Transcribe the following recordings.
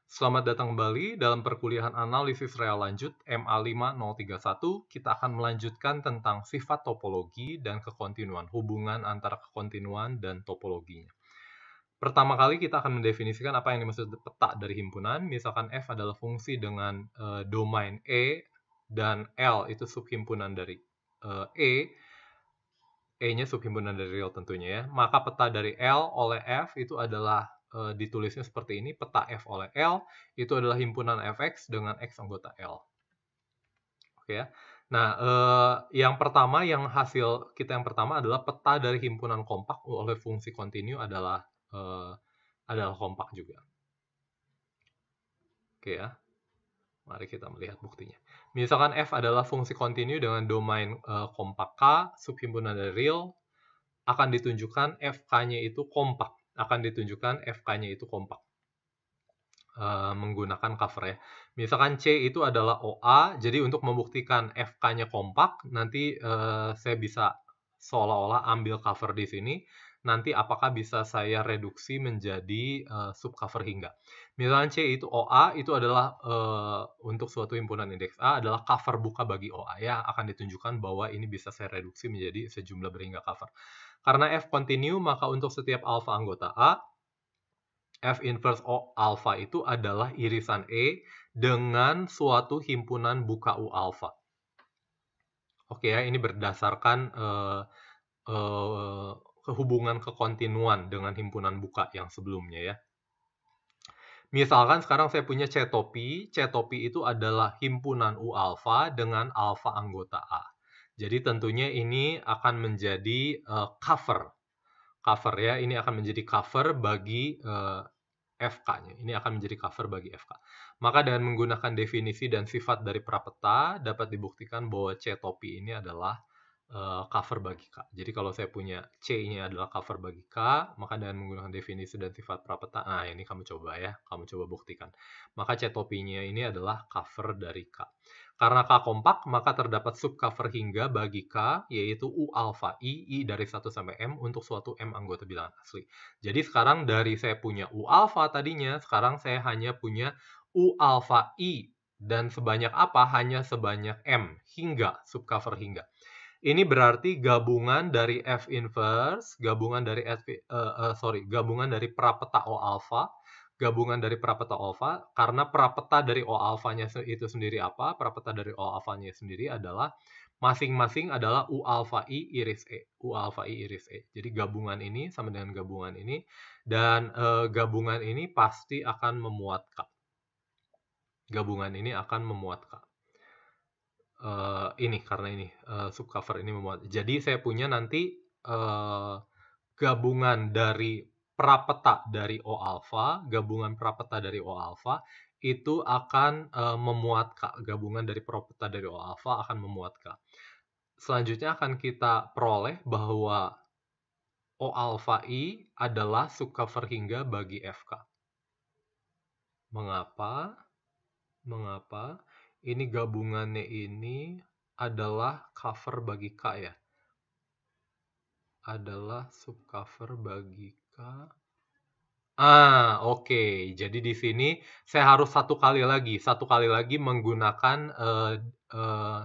Selamat datang kembali dalam perkuliahan analisis real lanjut MA5031. Kita akan melanjutkan tentang sifat topologi dan kekontinuan, hubungan antara kekontinuan dan topologinya. Pertama kali kita akan mendefinisikan apa yang dimaksud peta dari himpunan. Misalkan F adalah fungsi dengan domain E dan L itu subhimpunan dari E. E-nya subhimpunan dari real tentunya ya. Maka peta dari L oleh F itu adalah ditulisnya seperti ini, peta F oleh L itu adalah himpunan Fx dengan X anggota L. Oke ya. Nah, yang pertama, hasil kita yang pertama adalah peta dari himpunan kompak oleh fungsi kontinu adalah kompak juga. Oke ya. Mari kita melihat buktinya. Misalkan F adalah fungsi kontinu dengan domain kompak K, subhimpunan dari real, akan ditunjukkan FK-nya itu kompak. Menggunakan cover ya. Misalkan C itu adalah OA, jadi untuk membuktikan FK-nya kompak, nanti saya bisa seolah-olah ambil cover di sini. Nanti apakah bisa saya reduksi menjadi subcover hingga. Misalkan C itu OA, itu adalah untuk suatu himpunan indeks A adalah cover buka bagi OA ya, akan ditunjukkan bahwa ini bisa saya reduksi menjadi sejumlah berhingga cover. Karena F kontinu, maka untuk setiap alfa anggota A, F inverse O alpha itu adalah irisan E dengan suatu himpunan buka U alpha. Oke ya, ini berdasarkan hubungan kekontinuan dengan himpunan buka yang sebelumnya ya. Misalkan sekarang saya punya C topi itu adalah himpunan U alpha dengan alpha anggota A. Jadi tentunya ini akan menjadi cover ya, ini akan menjadi cover bagi FK-nya. Ini akan menjadi cover bagi FK. Maka dengan menggunakan definisi dan sifat dari prapeta dapat dibuktikan bahwa C topi ini adalah cover bagi K. Jadi kalau saya punya C-nya adalah cover bagi K, maka dengan menggunakan definisi dan sifat prapeta, nah ini kamu coba ya, kamu coba buktikan. Maka C topinya ini adalah cover dari K. Karena K kompak, maka terdapat subcover hingga bagi K, yaitu U alpha I dari 1 sampai M untuk suatu M anggota bilangan asli. Jadi sekarang dari saya punya U alpha tadinya, sekarang saya hanya punya U alpha I. Dan sebanyak apa? Hanya sebanyak M, hingga, subcover hingga. Ini berarti gabungan dari F inverse, gabungan dari prapeta O alpha, karena prapeta dari O alpha-nya itu sendiri apa? Prapeta dari O alpha-nya sendiri adalah masing-masing adalah U alpha I iris E. Jadi gabungan ini sama dengan gabungan ini, dan gabungan ini pasti akan memuat K. Karena ini subcover ini memuat. Jadi saya punya nanti gabungan dari prapeta dari O alpha, itu akan memuat K. Gabungan dari prapeta dari O alpha akan memuat K. Selanjutnya akan kita peroleh bahwa O alpha I adalah subcover hingga bagi FK. Mengapa? Ini gabungannya ini adalah cover bagi K ya. Adalah subcover bagi K. Oke. Jadi di sini saya harus satu kali lagi menggunakan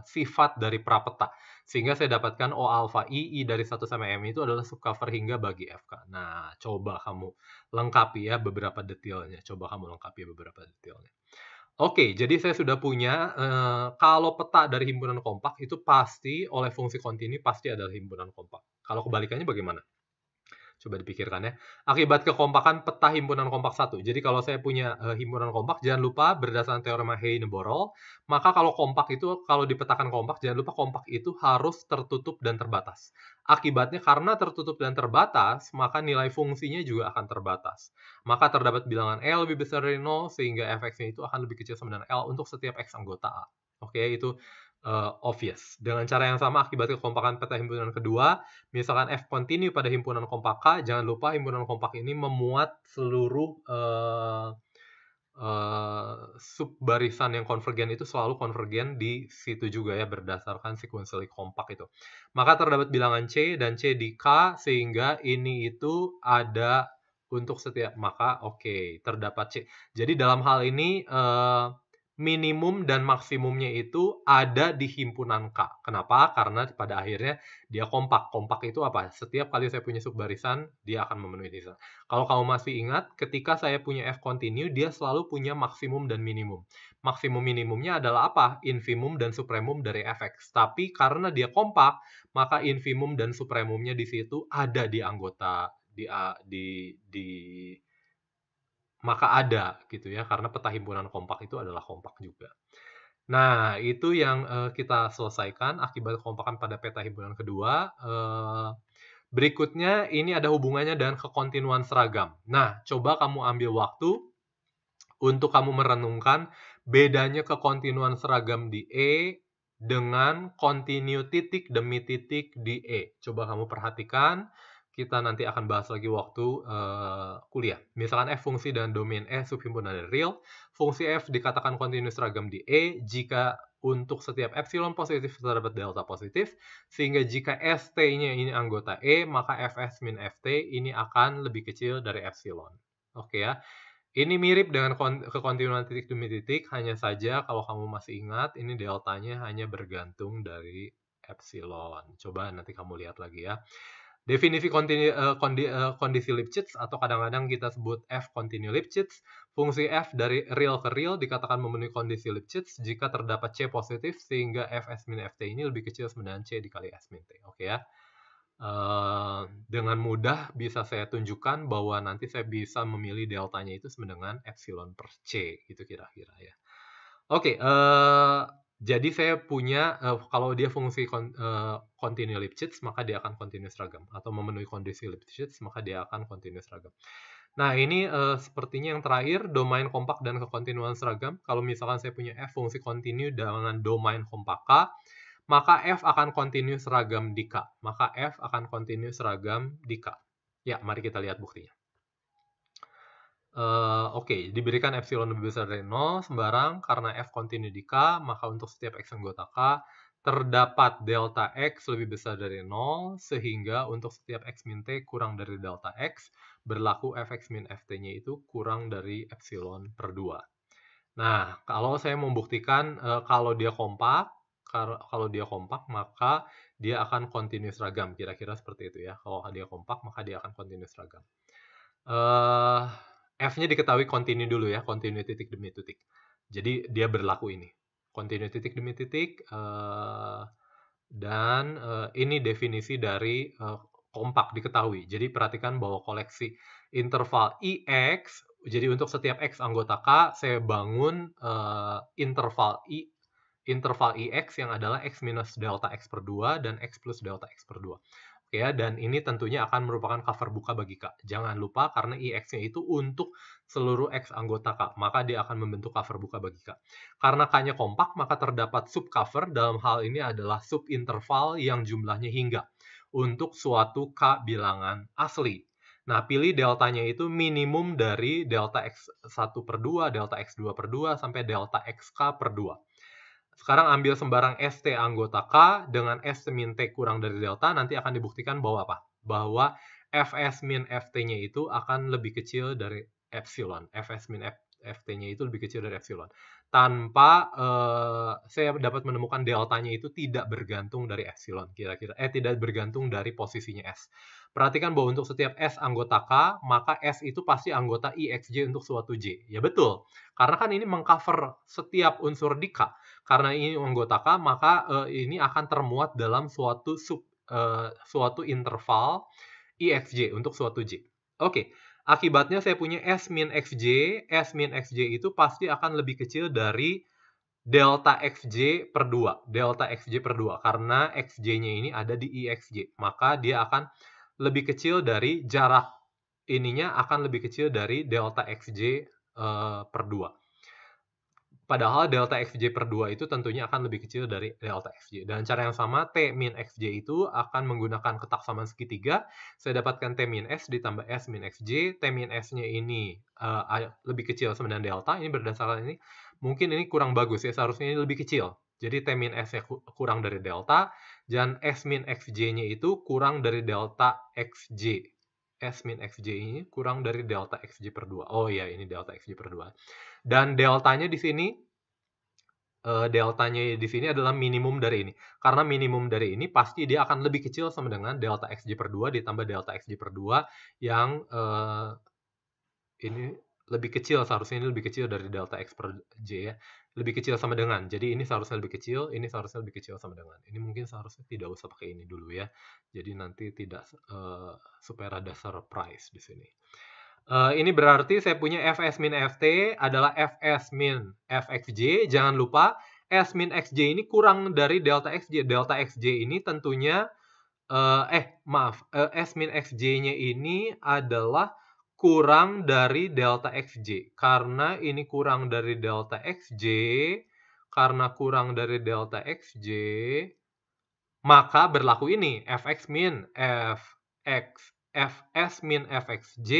sifat dari prapeta. Sehingga saya dapatkan O alpha I dari 1 sampai M itu adalah subcover hingga bagi FK. Nah, coba kamu lengkapi ya beberapa detailnya. Oke, jadi saya sudah punya, kalau peta dari himpunan kompak itu pasti oleh fungsi kontinu pasti adalah himpunan kompak. Kalau kebalikannya bagaimana? Coba dipikirkan ya. Akibat kekompakan peta himpunan kompak 1. Jadi kalau saya punya himpunan kompak, jangan lupa berdasarkan teorema Heine-Borel, maka kalau dipetakan kompak, jangan lupa kompak itu harus tertutup dan terbatas. Akibatnya karena tertutup dan terbatas, maka nilai fungsinya juga akan terbatas. Maka terdapat bilangan L lebih besar dari 0, sehingga Fx-nya itu akan lebih kecil sama dengan L untuk setiap X anggota A. Oke, itu obvious. Dengan cara yang sama, akibat kekompakan peta himpunan kedua, misalkan F kontinu pada himpunan kompak K, jangan lupa himpunan kompak ini memuat seluruh subbarisan yang konvergen itu selalu konvergen di situ juga ya, berdasarkan sequentially kompak itu. Maka terdapat bilangan C dan C di K, sehingga ini itu ada untuk setiap, maka oke, terdapat C. Jadi dalam hal ini minimum dan maksimumnya itu ada di himpunan K. Kenapa? Karena pada akhirnya dia kompak. Kompak itu apa? Setiap kali saya punya subbarisan, dia akan memenuhi sisa. Kalau kamu masih ingat, ketika saya punya F continue, dia selalu punya maksimum dan minimum. Maksimum minimumnya adalah apa? Infimum dan supremum dari Fx. Tapi karena dia kompak, maka infimum dan supremumnya di situ ada di anggota maka ada gitu ya, karena peta himpunan kompak itu adalah kompak juga. Nah, itu yang kita selesaikan akibat kekompakan pada peta himpunan kedua. Berikutnya ini ada hubungannya dengan kekontinuan seragam. Nah, coba kamu ambil waktu untuk kamu merenungkan bedanya kekontinuan seragam di E dengan continue titik demi titik di E. Coba kamu perhatikan. Kita nanti akan bahas lagi waktu kuliah. Misalkan F fungsi dan domain E subhimpunan dari real. Fungsi F dikatakan kontinu seragam di E jika untuk setiap epsilon positif terdapat delta positif. Sehingga jika ST-nya ini anggota E, maka Fs min Ft ini akan lebih kecil dari epsilon. Oke ya. Ini mirip dengan kekontinuan titik demi titik, hanya saja kalau kamu masih ingat, ini deltanya hanya bergantung dari epsilon. Coba nanti kamu lihat lagi ya. Definisi kondisi Lipschitz atau kadang-kadang kita sebut F continue Lipschitz. Fungsi F dari real ke real dikatakan memenuhi kondisi Lipschitz jika terdapat C positif sehingga Fs min Ft ini lebih kecil dengan C dikali S min T. Oke ya. Dengan mudah bisa saya tunjukkan bahwa nanti saya bisa memilih deltanya itu sama dengan epsilon per C gitu kira-kira ya. Oke, jadi saya punya kalau dia fungsi continue Lipschitz maka dia akan continue seragam, atau memenuhi kondisi Lipschitz maka dia akan continue seragam. Nah, ini sepertinya yang terakhir, domain kompak dan kekontinuan seragam. Kalau misalkan saya punya F fungsi continue dengan domain kompak K, maka F akan continue seragam di K. Maka F akan continue seragam di K. Ya, mari kita lihat buktinya. Oke, diberikan epsilon lebih besar dari 0 sembarang karena F continue di K, maka untuk setiap X anggota K terdapat delta X lebih besar dari 0 sehingga untuk setiap X min T kurang dari delta X berlaku Fx min Ft-nya itu kurang dari epsilon per 2. Nah, kalau saya membuktikan kalau dia kompak maka dia akan continue seragam, kira-kira seperti itu ya. Kalau dia kompak maka dia akan continue seragam. F-nya diketahui continue dulu ya, continue titik demi titik. Jadi dia berlaku ini, continue titik demi titik, dan ini definisi dari kompak diketahui. Jadi perhatikan bahwa koleksi interval IX, jadi untuk setiap X anggota K, saya bangun interval IX yang adalah X minus delta X per 2 dan X plus delta X per 2. Ya, dan ini tentunya akan merupakan cover buka bagi K. Jangan lupa karena IX-nya itu untuk seluruh X anggota K, maka dia akan membentuk cover buka bagi K. Karena K-nya kompak, maka terdapat subcover, dalam hal ini adalah subinterval yang jumlahnya hingga untuk suatu K bilangan asli. Nah, pilih deltanya itu minimum dari delta X1 per 2, delta X2 per 2, sampai delta XK per 2. Sekarang ambil sembarang ST anggota K dengan S min T kurang dari delta, nanti akan dibuktikan bahwa apa? Bahwa Fs min Ft-nya itu akan lebih kecil dari epsilon. Fs min Ft-nya itu lebih kecil dari epsilon. Tanpa saya dapat menemukan deltanya itu tidak bergantung dari epsilon, kira-kira. Tidak bergantung dari posisinya S. Perhatikan bahwa untuk setiap S anggota K, maka S itu pasti anggota IXJ untuk suatu J. Ya betul, karena kan ini mengcover setiap unsur di K. Karena ini anggota K, maka ini akan termuat dalam suatu interval IXJ untuk suatu J. Oke, akibatnya saya punya S min XJ. S min XJ itu pasti akan lebih kecil dari delta XJ per 2. Delta XJ per 2, karena XJ-nya ini ada di IXJ. Maka dia akan lebih kecil dari jarak ininya akan lebih kecil dari delta XJ per 2. Padahal delta XJ per 2 itu tentunya akan lebih kecil dari delta XJ. Dan cara yang sama, T min XJ itu akan menggunakan ketaksamaan segitiga. Saya dapatkan T min S ditambah S min XJ. T min S-nya ini lebih kecil sama dengan delta. Ini berdasarkan ini. Mungkin ini kurang bagus ya, seharusnya ini lebih kecil. Jadi T min S-nya kurang dari delta. Dan S min XJ-nya itu kurang dari delta XJ. S min Xj ini kurang dari delta Xj per 2. Oh iya, ini delta Xj per 2. Dan deltanya di sini adalah minimum dari ini. Karena minimum dari ini pasti dia akan lebih kecil sama dengan delta Xj per 2 ditambah delta Xj per 2 yang ini lebih kecil, seharusnya ini lebih kecil dari delta X per J ya. Lebih kecil sama dengan. Jadi ini seharusnya lebih kecil, ini seharusnya lebih kecil sama dengan. Ini mungkin seharusnya tidak usah pakai ini dulu ya. Jadi nanti tidak supaya rada surprise di sini. Ini berarti saya punya Fs min Ft adalah Fs min Fxj. Jangan lupa S min Xj ini kurang dari delta Xj. Delta Xj ini tentunya S min Xj-nya ini adalah kurang dari delta Xj. Karena ini kurang dari delta Xj, maka berlaku ini Fs min Fxj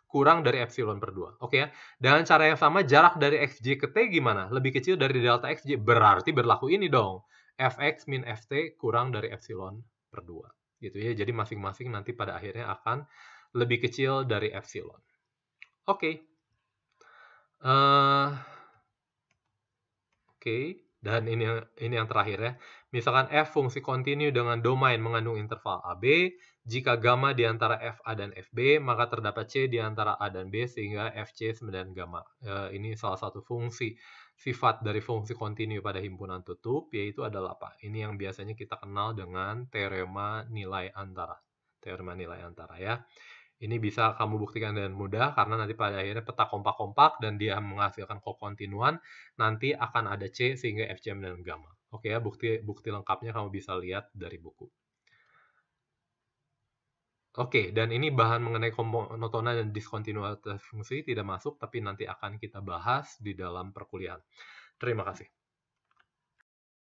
kurang dari epsilon per 2. Oke ya. Dengan cara yang sama, jarak dari Xj ke T gimana? Lebih kecil dari delta Xj. Berarti berlaku ini dong. Fx min Ft kurang dari epsilon per 2. Gitu ya. Jadi masing-masing nanti pada akhirnya akan lebih kecil dari epsilon. Oke. Dan ini yang terakhir ya. Misalkan f fungsi kontinu dengan domain mengandung interval AB, jika gamma di antara FA dan FB, maka terdapat C di antara A dan B sehingga FC sama dengan gamma. Ini salah satu fungsi sifat dari fungsi kontinu pada himpunan tutup, yaitu adalah apa? Ini yang biasanya kita kenal dengan teorema nilai antara. Teorema nilai antara ya. Ini bisa kamu buktikan dengan mudah karena nanti pada akhirnya peta kompak-kompak dan dia menghasilkan kokontinuan, nanti akan ada C sehingga FC dan gamma. Oke ya, bukti lengkapnya kamu bisa lihat dari buku. Oke, dan ini bahan mengenai monotonan dan diskontinuitas fungsi tidak masuk, tapi nanti akan kita bahas di dalam perkuliahan. Terima kasih.